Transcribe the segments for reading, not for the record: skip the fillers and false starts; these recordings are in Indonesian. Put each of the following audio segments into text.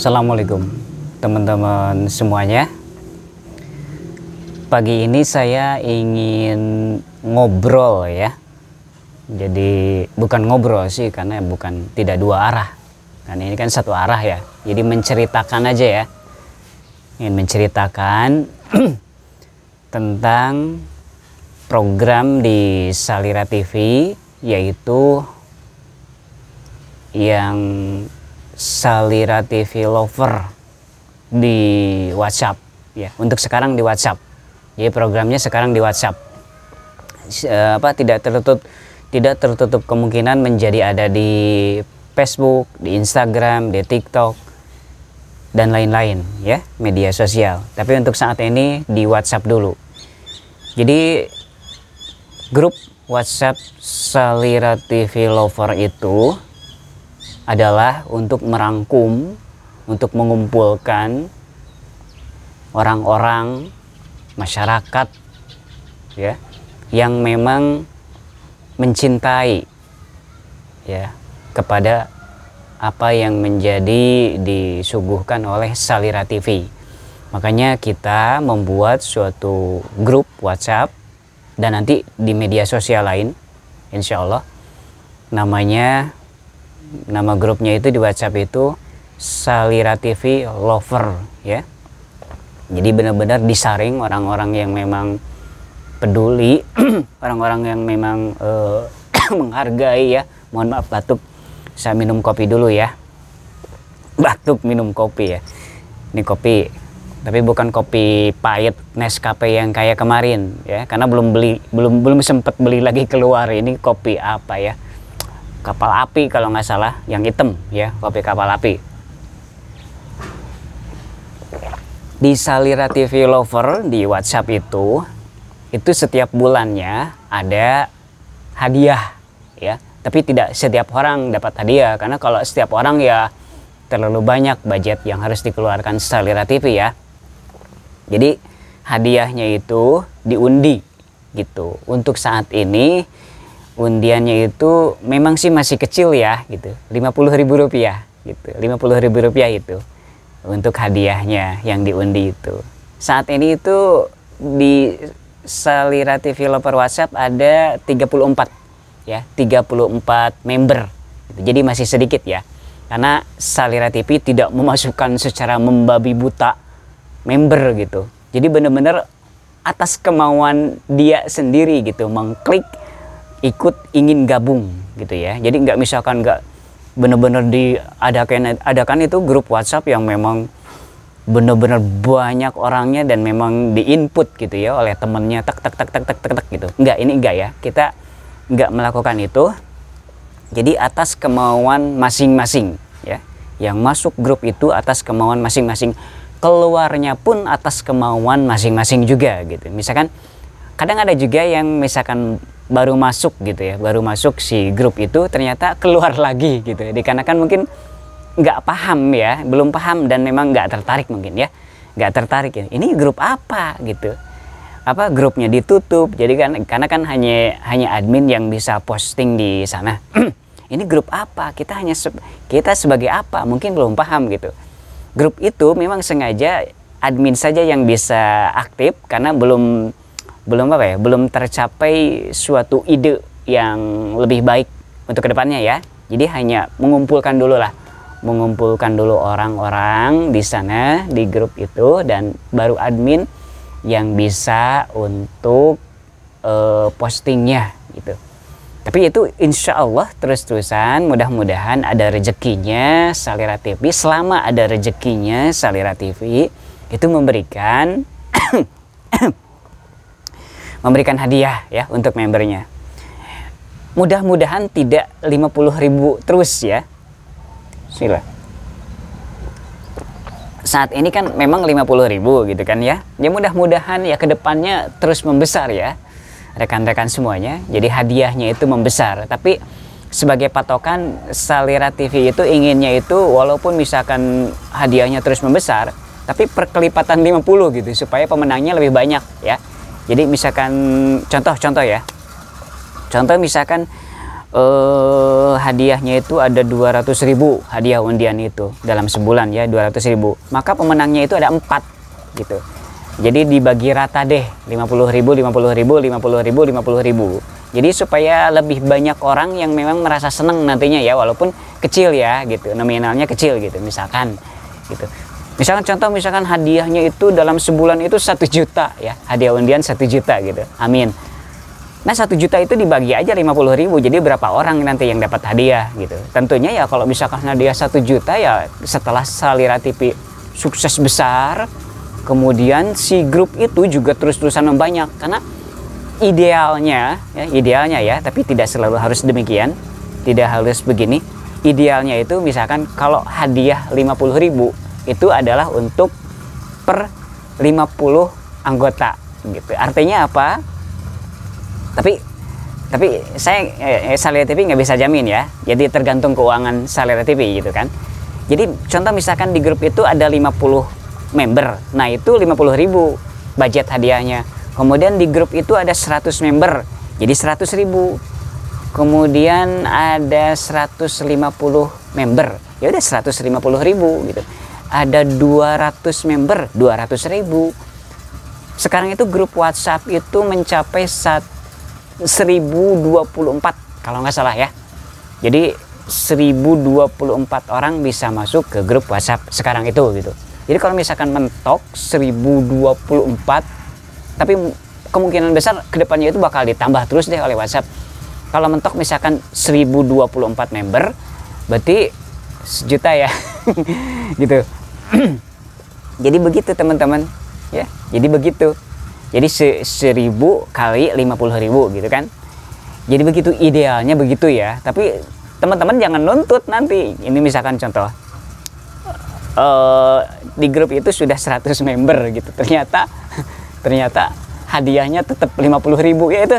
Assalamualaikum teman-teman semuanya. Pagi ini saya ingin ngobrol ya. Jadi bukan ngobrol sih, karena tidak dua arah. Karena ini kan satu arah ya. Jadi menceritakan aja ya. Ingin menceritakan tentang program di Salira TV, yaitu yang Salira TV Lover di WhatsApp ya. Untuk sekarang di WhatsApp. Jadi programnya sekarang di WhatsApp. Tidak tertutup kemungkinan menjadi ada di Facebook, di Instagram, di TikTok dan lain-lain ya, media sosial. Tapi untuk saat ini di WhatsApp dulu. Jadi grup WhatsApp Salira TV Lover itu adalah untuk merangkum, untuk mengumpulkan orang-orang masyarakat ya yang memang mencintai ya kepada apa yang menjadi disuguhkan oleh Salira TV. Makanya kita membuat suatu grup WhatsApp dan nanti di media sosial lain, insya Allah nama grupnya itu di WhatsApp itu Salira TV Lover ya. Jadi benar-benar disaring orang-orang yang memang peduli, orang-orang yang memang menghargai ya. Mohon maaf batuk, saya minum kopi dulu ya. Batuk minum kopi ya. Ini kopi, tapi bukan kopi pahit Nescafe yang kayak kemarin ya, karena belum sempat beli lagi keluar. Ini kopi apa ya? Kapal api kalau nggak salah, yang hitam ya, kopi kapal api. Di Salira TV Lover di WhatsApp itu setiap bulannya ada hadiah ya, tapi tidak setiap orang dapat hadiah, karena kalau setiap orang ya terlalu banyak budget yang harus dikeluarkan Salira TV ya. Jadi hadiahnya itu diundi gitu. Untuk saat ini undiannya itu memang sih masih kecil ya gitu, Rp50.000 gitu, Rp50.000 itu untuk hadiahnya yang diundi itu. Saat ini itu di Salira TV Lover WhatsApp ada 34 ya, 34 member gitu. Jadi masih sedikit ya, karena Salira TV tidak memasukkan secara membabi buta member gitu. Jadi benar-benar atas kemauan dia sendiri gitu, mengklik ikut ingin gabung gitu ya. Jadi nggak bener-bener diadakan itu grup WhatsApp yang memang bener-bener banyak orangnya dan memang diinput gitu ya oleh temennya, tak gitu. Enggak ya, kita nggak melakukan itu. Jadi atas kemauan masing-masing ya, yang masuk grup itu atas kemauan masing-masing, keluarnya pun atas kemauan masing-masing juga gitu. Misalkan kadang ada juga yang misalkan baru masuk gitu ya, baru masuk si grup itu ternyata keluar lagi gitu, dikarenakan mungkin nggak paham ya, belum paham dan memang nggak tertarik mungkin ya, nggak tertarik ya. Ini grup apa gitu, apa grupnya ditutup, jadi kan karena kan hanya admin yang bisa posting di sana. Ini grup apa, kita sebagai apa, mungkin belum paham gitu. Grup itu memang sengaja admin saja yang bisa aktif, karena belum tercapai suatu ide yang lebih baik untuk kedepannya ya. Jadi hanya mengumpulkan dulu orang-orang di sana di grup itu, dan baru admin yang bisa untuk postingnya gitu. Tapi itu insya Allah terus-terusan, mudah-mudahan ada rezekinya Salira TV. Selama ada rezekinya Salira TV itu memberikan hadiah ya untuk membernya. Mudah-mudahan tidak 50.000 terus ya. Sila. Saat ini kan memang 50.000 gitu kan ya. Ya mudah-mudahan ya kedepannya terus membesar ya, rekan-rekan semuanya. Jadi hadiahnya itu membesar. Tapi sebagai patokan Salira TV itu inginnya itu walaupun misalkan hadiahnya terus membesar, tapi perkelipatan 50 gitu, supaya pemenangnya lebih banyak ya. Jadi misalkan contoh ya, contoh misalkan hadiahnya itu ada 200.000 hadiah undian itu dalam sebulan ya, 200.000. Maka pemenangnya itu ada 4 gitu. Jadi dibagi rata deh, 50.000, 50.000, 50.000, 50.000. Jadi supaya lebih banyak orang yang memang merasa senang nantinya ya, walaupun kecil ya gitu, nominalnya kecil gitu misalkan gitu. Misalkan contoh, misalkan hadiahnya itu dalam sebulan itu 1 juta ya, hadiah undian 1 juta gitu, amin. Nah 1 juta itu dibagi aja 50.000, jadi berapa orang nanti yang dapat hadiah gitu. Tentunya ya kalau misalkan hadiah 1 juta ya, setelah Salira TV sukses besar, kemudian si grup itu juga terus-terusan membanyak. Karena idealnya ya, tapi tidak selalu harus demikian, tidak harus begini. Idealnya itu misalkan kalau hadiah 50.000 itu adalah untuk per 50 anggota gitu. Artinya apa? Tapi saya Salira TV nggak bisa jamin ya. Jadi tergantung keuangan Salira TV gitu kan. Jadi contoh misalkan di grup itu ada 50 member. Nah, itu 50.000 budget hadiahnya. Kemudian di grup itu ada 100 member. Jadi 100.000. Kemudian ada 150 member. Ya udah 150.000 gitu. Ada 200 member, 200.000. Sekarang itu grup WhatsApp itu mencapai 1024 kalau nggak salah ya. Jadi 1024 orang bisa masuk ke grup WhatsApp sekarang itu gitu. Jadi kalau misalkan mentok 1024, tapi kemungkinan besar kedepannya itu bakal ditambah terus deh oleh WhatsApp. Kalau mentok misalkan 1024 member, berarti 1 juta ya. Gitu. Jadi begitu teman-teman ya. Jadi begitu. Jadi 1000 kali 50.000 gitu kan. Jadi begitu idealnya begitu ya. Tapi teman-teman jangan nuntut nanti. Ini misalkan contoh di grup itu sudah 100 member gitu. Ternyata hadiahnya tetap 50.000 ya, itu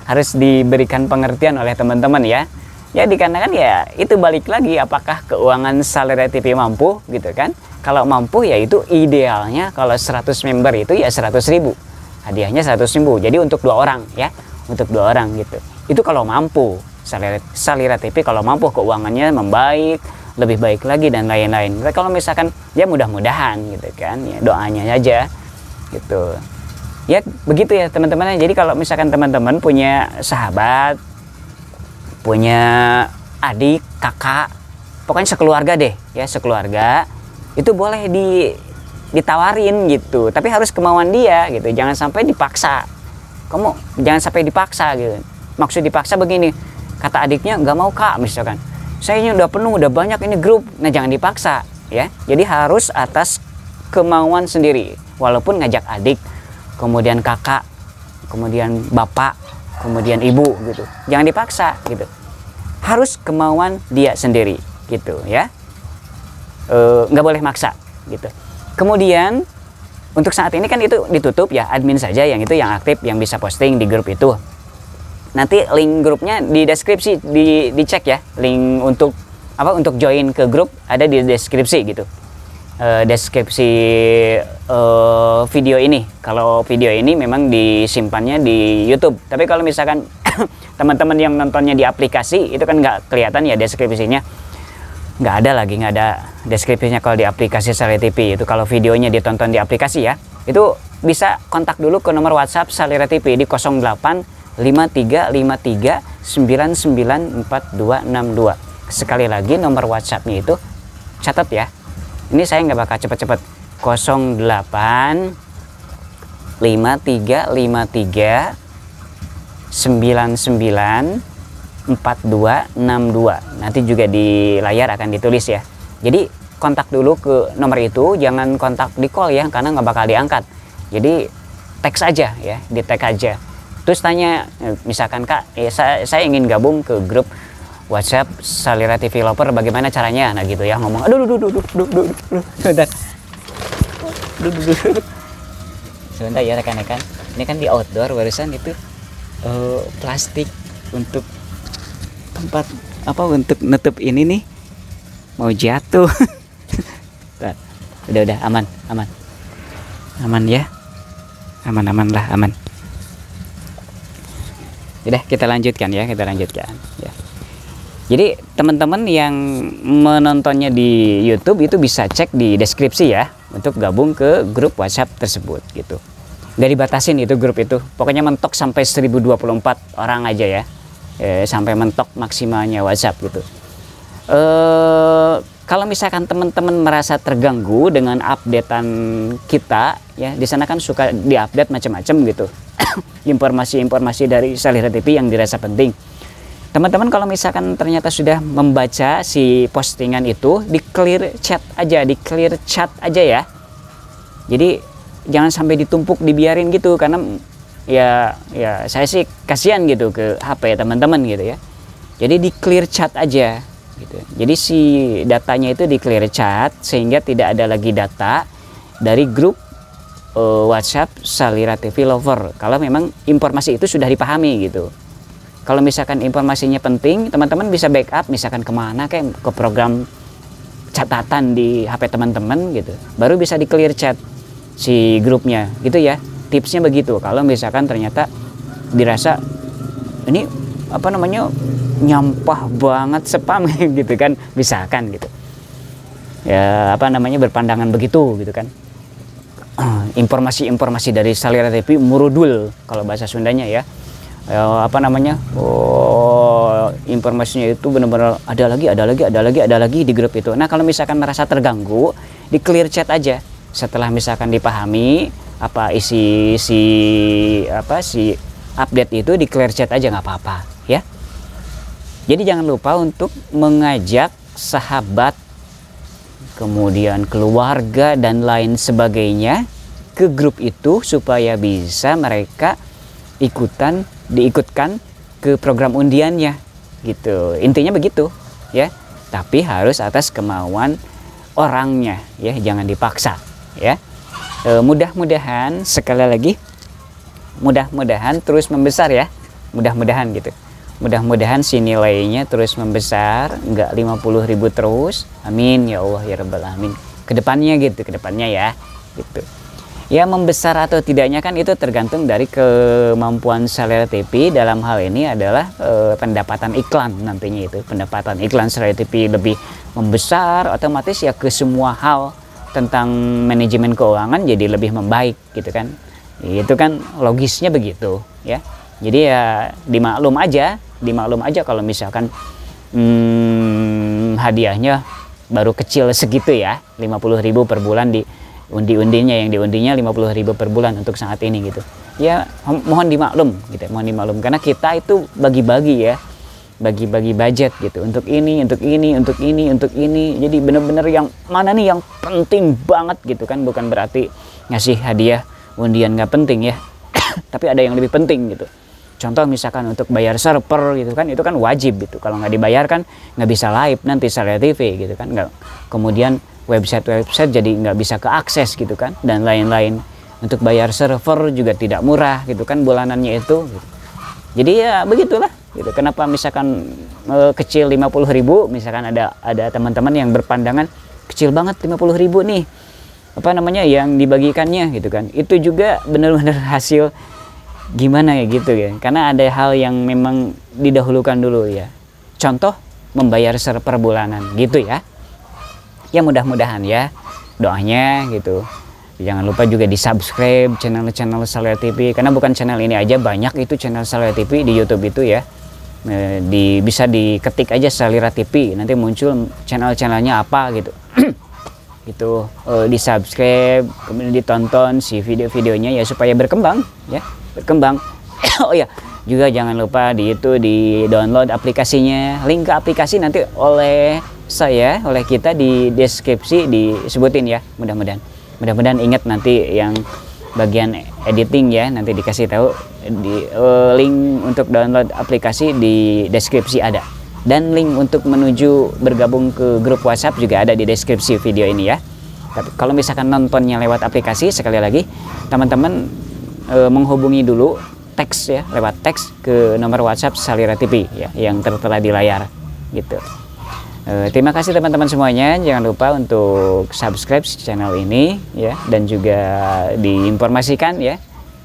harus diberikan pengertian oleh teman-teman ya. Ya dikarenakan ya itu balik lagi apakah keuangan Salira TV mampu gitu kan. Kalau mampu ya itu idealnya kalau 100 member itu ya 100.000. Hadiahnya 100.000. Jadi untuk 2 orang ya. Untuk 2 orang gitu. Itu kalau mampu. Salira TV kalau mampu keuangannya membaik, lebih baik lagi dan lain-lain. Kalau misalkan ya mudah-mudahan gitu kan. Ya doanya aja gitu. Ya begitu ya teman-teman. Jadi kalau misalkan teman-teman punya sahabat, punya adik, kakak, pokoknya sekeluarga deh ya, sekeluarga itu boleh ditawarin gitu, tapi harus kemauan dia gitu, jangan sampai dipaksa. Kamu jangan sampai dipaksa gitu. Maksud dipaksa begini, kata adiknya nggak mau kak misalkan, saya ini udah penuh, udah banyak ini grup. Nah jangan dipaksa ya, jadi harus atas kemauan sendiri. Walaupun ngajak adik, kemudian kakak, kemudian bapak, kemudian ibu gitu, jangan dipaksa gitu, harus kemauan dia sendiri gitu ya. Nggak boleh maksa gitu. Kemudian untuk saat ini kan itu ditutup ya, admin saja yang itu yang aktif, yang bisa posting di grup itu. Nanti link grupnya di deskripsi, dicek ya, link untuk untuk join ke grup ada di deskripsi gitu. Deskripsi video ini. Kalau video ini memang disimpannya di YouTube. Tapi kalau misalkan teman-teman yang nontonnya di aplikasi itu kan nggak kelihatan ya deskripsinya. Nggak ada deskripsinya kalau di aplikasi Salira TV. Itu kalau videonya ditonton di aplikasi ya. Itu bisa kontak dulu ke nomor WhatsApp Salira TV di 085353994262. Sekali lagi nomor WhatsAppnya itu catat ya. Ini saya nggak bakal cepet-cepet. 085353994262. Nanti juga di layar akan ditulis ya. Jadi kontak dulu ke nomor itu, jangan kontak di call ya, karena nggak bakal diangkat. Jadi teks aja ya, di tag aja. Terus tanya, misalkan kak, saya ingin gabung ke grup WhatsApp Salira TV Lover, bagaimana caranya? Nah gitu ya, ngomong, sebentar. Sebentar ya rekan-rekan. Ini kan di outdoor barusan itu plastik untuk tempat untuk nutup ini nih mau jatuh. udah aman ya, aman lah. Udah, kita lanjutkan ya, kita lanjutkan ya. Jadi teman-teman yang menontonnya di YouTube itu bisa cek di deskripsi ya untuk gabung ke grup WhatsApp tersebut gitu. Nggak dibatasin itu grup itu, pokoknya mentok sampai 1024 orang aja ya, sampai mentok maksimalnya WhatsApp gitu. Kalau misalkan teman-teman merasa terganggu dengan updatean kita ya, di sana kan suka diupdate macam-macam gitu. Informasi-informasi dari Salira TV yang dirasa penting. Teman-teman kalau misalkan ternyata sudah membaca si postingan itu, di clear chat aja ya. Jadi jangan sampai ditumpuk dibiarin gitu, karena ya saya sih kasihan gitu ke HP teman-teman gitu ya. Jadi di clear chat aja gitu. Jadi si datanya itu di clear chat sehingga tidak ada lagi data dari grup WhatsApp Salira TV Lover kalau memang informasi itu sudah dipahami gitu. Kalau misalkan informasinya penting, teman-teman bisa backup misalkan kemana, kayak ke program catatan di HP teman-teman gitu, baru bisa di clear chat si grupnya gitu ya. Tipsnya begitu. Kalau misalkan ternyata dirasa ini apa namanya nyampah banget spam gitu kan, misalkan gitu ya, apa namanya berpandangan begitu gitu kan, informasi-informasi dari Salira TV murudul kalau bahasa Sundanya ya. Apa namanya, informasinya itu benar-benar ada lagi di grup itu. Nah kalau misalkan merasa terganggu, di clear chat aja. Setelah misalkan dipahami apa isi si update itu, di clear chat aja nggak apa-apa ya. Jadi jangan lupa untuk mengajak sahabat, kemudian keluarga dan lain sebagainya ke grup itu supaya bisa mereka diikutkan ke program undiannya gitu. Intinya begitu ya. Tapi harus atas kemauan orangnya ya, jangan dipaksa ya. Mudah-mudahan sekali lagi, mudah-mudahan terus membesar ya. Mudah-mudahan gitu. Mudah-mudahan si nilainya terus membesar, enggak 50.000 terus. Amin ya Allah ya Rabbal Alamin. Kedepannya gitu, kedepannya ya gitu. Ya membesar atau tidaknya kan itu tergantung dari kemampuan Salira TV. Dalam hal ini adalah pendapatan iklan nantinya, itu pendapatan iklan Salira TV lebih membesar, otomatis ya ke semua hal tentang manajemen keuangan jadi lebih membaik gitu kan. Itu kan logisnya begitu ya. Jadi ya dimaklum aja kalau misalkan hadiahnya baru kecil segitu ya, 50.000 per bulan di undi-undinya, yang diundinya 50.000 per bulan untuk saat ini gitu ya. Mohon dimaklum gitu, mohon dimaklum karena kita itu bagi-bagi ya, bagi-bagi budget gitu, untuk ini, jadi bener-bener yang mana nih yang penting banget gitu kan. Bukan berarti ngasih hadiah undian nggak penting ya tapi ada yang lebih penting gitu. Contoh misalkan untuk bayar server gitu kan, itu kan wajib gitu. Kalau nggak dibayar kan nggak bisa live nanti Salira TV gitu kan, nggak, kemudian website jadi nggak bisa keakses gitu kan, dan lain-lain. Untuk bayar server juga tidak murah gitu kan bulanannya itu gitu. Jadi ya begitulah gitu. Kenapa misalkan kecil 50.000, misalkan ada teman-teman yang berpandangan kecil banget 50.000 nih apa namanya yang dibagikannya gitu kan, itu juga benar-benar hasil gimana ya gitu ya, karena ada hal yang memang didahulukan dulu ya. Contoh membayar server bulanan gitu ya. Ya mudah-mudahan ya, doanya gitu. Jangan lupa juga di subscribe channel-channel Salira TV, karena bukan channel ini aja, banyak itu channel Salira TV di YouTube itu ya. Bisa diketik aja Salira TV, nanti muncul channel-channelnya apa gitu. Itu di subscribe, kemudian ditonton si video-videonya ya supaya berkembang ya, berkembang. Oh ya, juga jangan lupa di download aplikasinya. Link ke aplikasi nanti oleh kita di deskripsi disebutin ya. Mudah-mudahan ingat nanti yang bagian editing ya, nanti dikasih tahu di link untuk download aplikasi di deskripsi ada, dan link untuk menuju bergabung ke grup WhatsApp juga ada di deskripsi video ini ya. Tapi kalau misalkan nontonnya lewat aplikasi, sekali lagi teman-teman menghubungi dulu teks ya, lewat teks ke nomor WhatsApp Salira TV ya yang tertera di layar gitu. Terima kasih teman-teman semuanya. Jangan lupa untuk subscribe channel ini ya, dan juga diinformasikan ya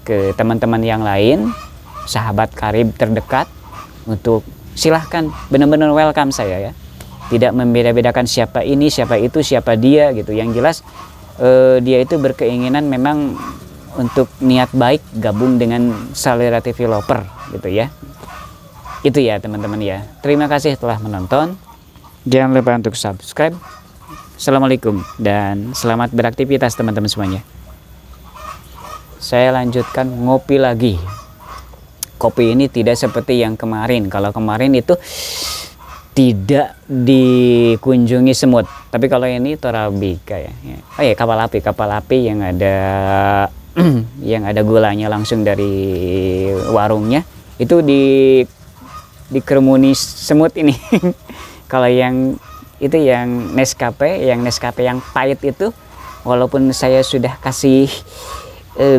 ke teman-teman yang lain sahabat karib terdekat, untuk silahkan, benar-benar welcome saya ya. Tidak membeda-bedakan siapa ini, siapa itu, siapa dia gitu. Yang jelas dia itu berkeinginan memang untuk niat baik gabung dengan Salira TV Lover gitu ya. Itu ya teman-teman ya. Terima kasih telah menonton. Jangan lupa untuk subscribe. Assalamualaikum dan selamat beraktivitas teman-teman semuanya. Saya lanjutkan ngopi lagi. Kopi ini tidak seperti yang kemarin. Kalau kemarin itu tidak dikunjungi semut. Tapi kalau ini Torabika ya. Oh ya, kapal api yang ada yang ada gulanya langsung dari warungnya. Itu dikerumuni semut ini. Kalau yang itu yang Nescafe yang pahit itu, walaupun saya sudah kasih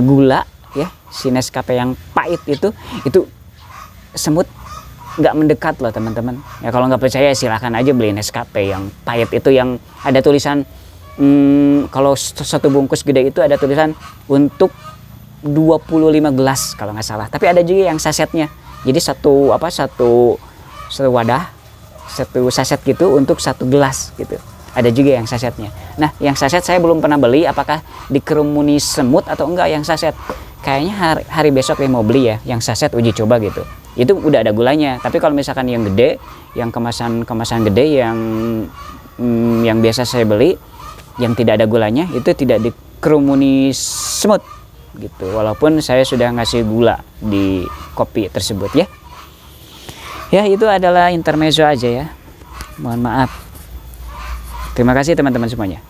gula ya, si Nescafe yang pahit itu semut nggak mendekat loh teman-teman ya. Kalau nggak percaya silahkan aja beli Nescafe yang pahit itu, yang ada tulisan kalau satu bungkus gede itu ada tulisan untuk 25 gelas kalau nggak salah. Tapi ada juga yang sasetnya, jadi satu wadah, satu saset gitu untuk 1 gelas gitu. Ada juga yang sasetnya. Nah, yang saset saya belum pernah beli, apakah dikerumuni semut atau enggak yang saset. Kayaknya hari besok yang mau beli ya, yang saset uji coba gitu. Itu udah ada gulanya. Tapi kalau misalkan yang gede, yang kemasan gede yang biasa saya beli, yang tidak ada gulanya, itu tidak dikerumuni semut gitu. Walaupun saya sudah ngasih gula di kopi tersebut ya. Ya, itu adalah intermezzo aja ya. Mohon maaf. Terima kasih teman-teman semuanya.